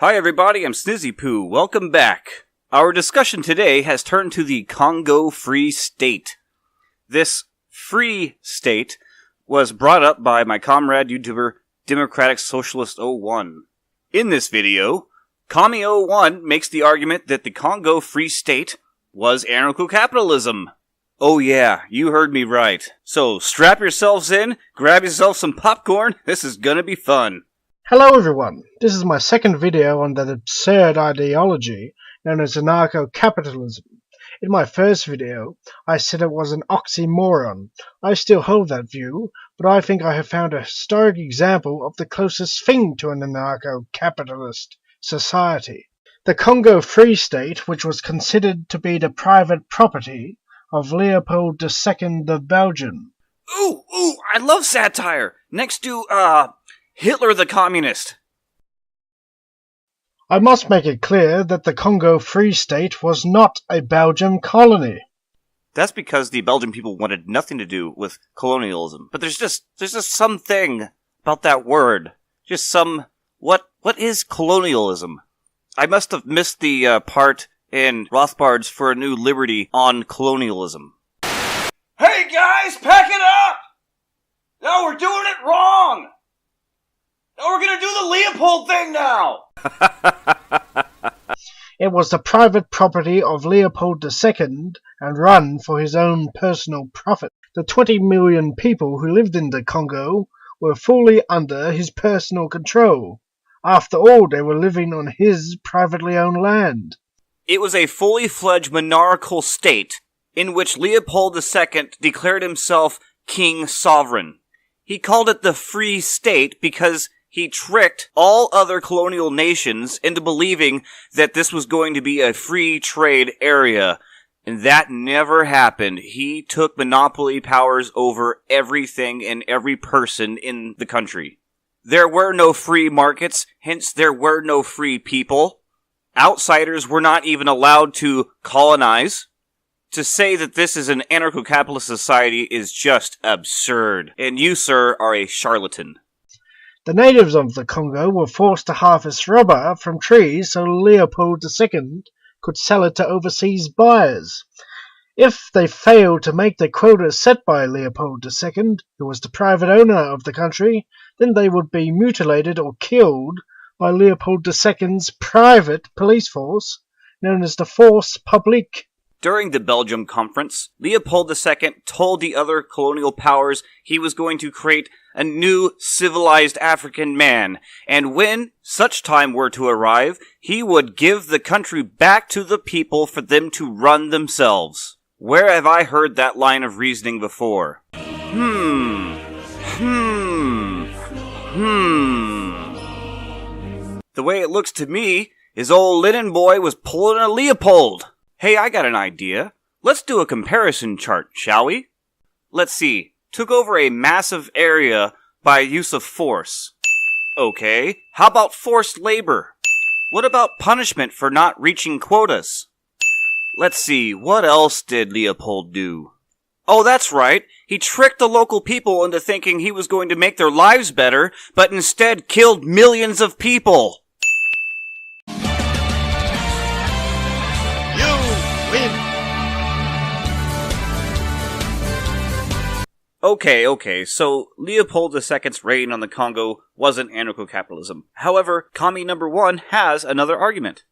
Hi everybody, I'm Snizzy Poo. Welcome back. Our discussion today has turned to the Congo Free State. This free state was brought up by my comrade YouTuber Democratic Socialist 01. In this video, Commie 01 makes the argument that the Congo Free State was anarcho-capitalism. Oh yeah, you heard me right. So strap yourselves in, grab yourself some popcorn, this is gonna be fun. Hello everyone, this is my second video on that absurd ideology known as anarcho-capitalism. In my first video, I said it was an oxymoron. I still hold that view, but I think I have found a historic example of the closest thing to an anarcho-capitalist society. The Congo Free State, which was considered to be the private property of Leopold II of Belgium. Ooh, I love satire! Next to, Hitler the Communist. I must make it clear that the Congo Free State was not a Belgian colony. That's because the Belgian people wanted nothing to do with colonialism. But there's just something about that word. What is colonialism? I must have missed the part in Rothbard's For a New Liberty on colonialism. Hey guys, pack it up! No, we're doing it wrong! No, we're gonna do the Leopold thing now! It was the private property of Leopold II and run for his own personal profit. The 20 million people who lived in the Congo were fully under his personal control. After all, they were living on his privately owned land. It was a fully fledged monarchical state in which Leopold II declared himself king sovereign. He called it the Free State because he tricked all other colonial nations into believing that this was going to be a free trade area. And that never happened. He took monopoly powers over everything and every person in the country. There were no free markets, hence there were no free people. Outsiders were not even allowed to colonize. To say that this is an anarcho-capitalist society is just absurd. And you, sir, are a charlatan. The natives of the Congo were forced to harvest rubber from trees so Leopold II could sell it to overseas buyers. If they failed to make the quota set by Leopold II, who was the private owner of the country, then they would be mutilated or killed by Leopold II's private police force, known as the Force Publique. During the Belgium Conference, Leopold II told the other colonial powers he was going to create a new civilized African man, and when such time were to arrive, he would give the country back to the people for them to run themselves. Where have I heard that line of reasoning before? The way it looks to me is old Linen Boy was pulling a Leopold. Hey, I got an idea. Let's do a comparison chart, shall we? Let's see. Took over a massive area by use of force. Okay, how about forced labor? What about punishment for not reaching quotas? Let's see, what else did Leopold do? Oh, that's right. He tricked the local people into thinking he was going to make their lives better, but instead killed millions of people. Okay, so Leopold II's reign on the Congo wasn't anarcho-capitalism. However, Commie number 1 has another argument.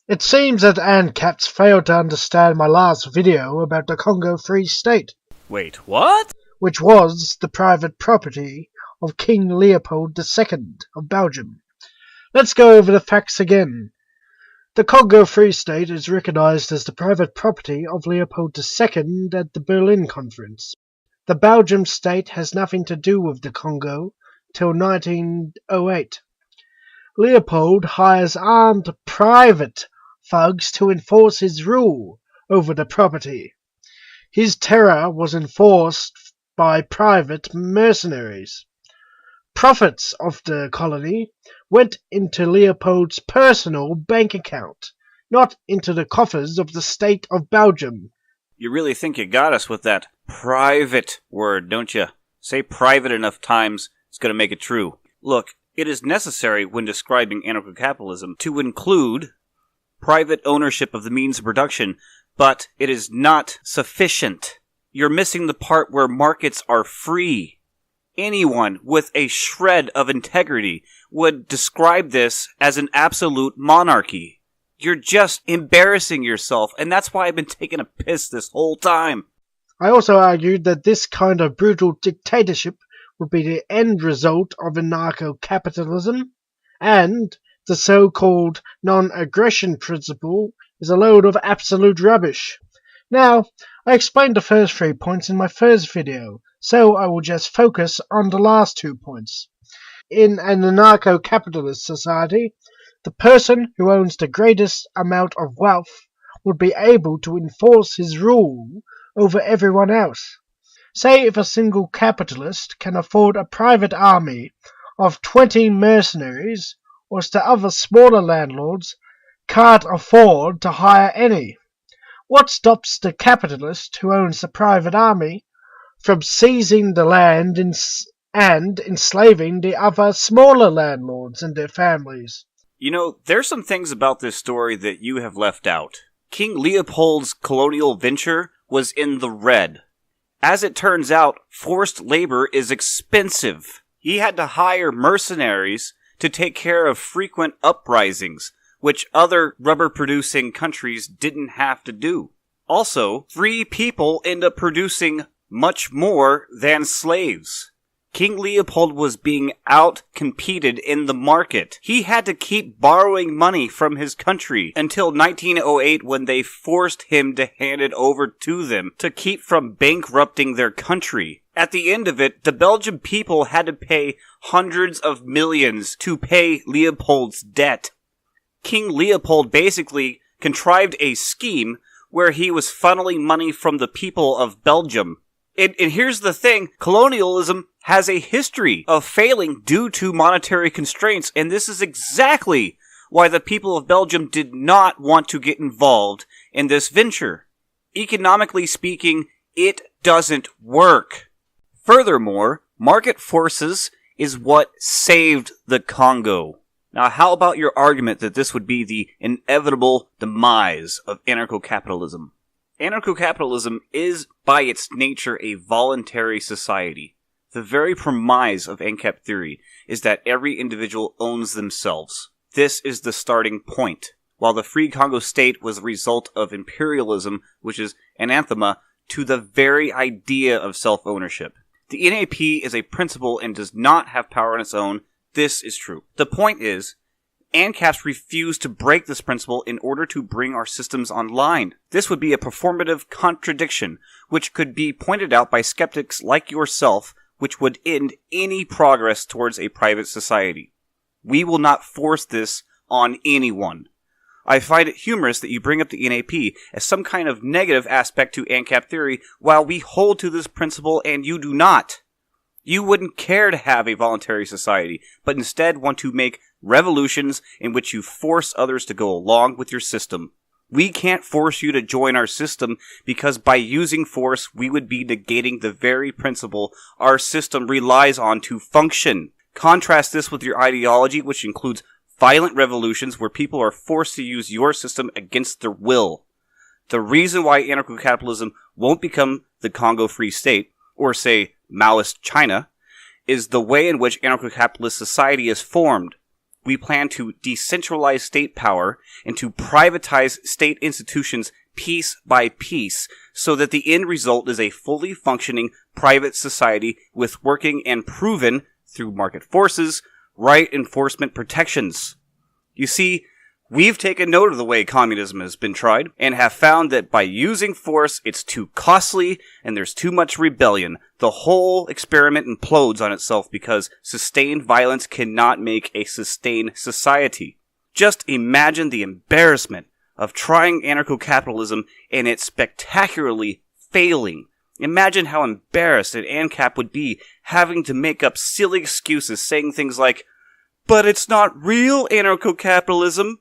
It seems that Ancap's failed to understand my last video about the Congo Free State. Wait, what? Which was the private property of King Leopold II of Belgium. Let's go over the facts again. The Congo Free State is recognized as the private property of Leopold II at the Berlin Conference. The Belgium state has nothing to do with the Congo till 1908. Leopold hires armed private thugs to enforce his rule over the property. His terror was enforced by private mercenaries. Profits of the colony went into Leopold's personal bank account, not into the coffers of the state of Belgium. You really think you got us with that private word, don't you? Say private enough times, it's going to make it true. Look, It is necessary when describing anarcho-capitalism to include private ownership of the means of production, but it is not sufficient. You're missing the part where markets are free. Anyone with a shred of integrity would describe this as an absolute monarchy. You're just embarrassing yourself, and that's why I've been taking a piss this whole time. I also argued that this kind of brutal dictatorship would be the end result of anarcho-capitalism, and the so-called non-aggression principle is a load of absolute rubbish. Now, I explained the first 3 points in my first video, so I will just focus on the last 2 points. In an anarcho-capitalist society, the person who owns the greatest amount of wealth would be able to enforce his rule over everyone else. Say if a single capitalist can afford a private army of 20 mercenaries, whilst the other smaller landlords can't afford to hire any. What stops the capitalist who owns the private army from seizing the land and enslaving the other smaller landlords and their families? You know, there's some things about this story that you have left out. King Leopold's colonial venture was in the red. As it turns out, forced labor is expensive. He had to hire mercenaries to take care of frequent uprisings, which other rubber-producing countries didn't have to do. Also, free people end up producing much more than slaves. King Leopold was being out-competed in the market. He had to keep borrowing money from his country until 1908 when they forced him to hand it over to them to keep from bankrupting their country. At the end of it, the Belgian people had to pay hundreds of millions to pay Leopold's debt. King Leopold basically contrived a scheme where he was funneling money from the people of Belgium. And here's the thing, colonialism has a history of failing due to monetary constraints, and this is exactly why the people of Belgium did not want to get involved in this venture. Economically speaking, it doesn't work. Furthermore, market forces is what saved the Congo. Now, how about your argument that this would be the inevitable demise of anarcho-capitalism? Anarcho-capitalism is, by its nature, a voluntary society. The very premise of Ancap theory is that every individual owns themselves. This is the starting point. While the Free Congo state was the result of imperialism, which is anathema to the very idea of self-ownership. The NAP is a principle and does not have power on its own. This is true. The point is, ANCAPs refuse to break this principle in order to bring our systems online. This would be a performative contradiction, which could be pointed out by skeptics like yourself, which would end any progress towards a private society. We will not force this on anyone. I find it humorous that you bring up the NAP as some kind of negative aspect to ANCAP theory, while we hold to this principle and you do not. You wouldn't care to have a voluntary society, but instead want to make revolutions in which you force others to go along with your system. We can't force you to join our system because by using force, we would be negating the very principle our system relies on to function. Contrast this with your ideology, which includes violent revolutions where people are forced to use your system against their will. The reason why anarcho-capitalism won't become the Congo Free State, or say Maoist China, is the way in which anarcho-capitalist society is formed. We plan to decentralize state power and to privatize state institutions piece by piece so that the end result is a fully functioning private society with working and proven, through market forces, right enforcement protections. You see, we've taken note of the way communism has been tried and have found that by using force, it's too costly and there's too much rebellion. The whole experiment implodes on itself because sustained violence cannot make a sustained society. Just imagine the embarrassment of trying anarcho-capitalism and it spectacularly failing. Imagine how embarrassed an ANCAP would be having to make up silly excuses saying things like, "But it's not real anarcho-capitalism."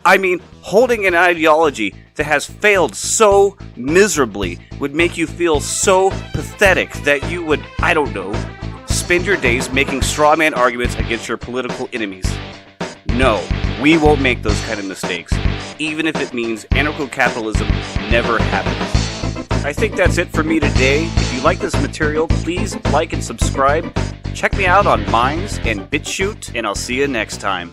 I mean, holding an ideology that has failed so miserably would make you feel so pathetic that you would, I don't know, spend your days making straw man arguments against your political enemies. No, we won't make those kind of mistakes, even if it means anarcho-capitalism never happens. I think that's it for me today. If you like this material, please like and subscribe. Check me out on Minds and Bitchute, and I'll see you next time.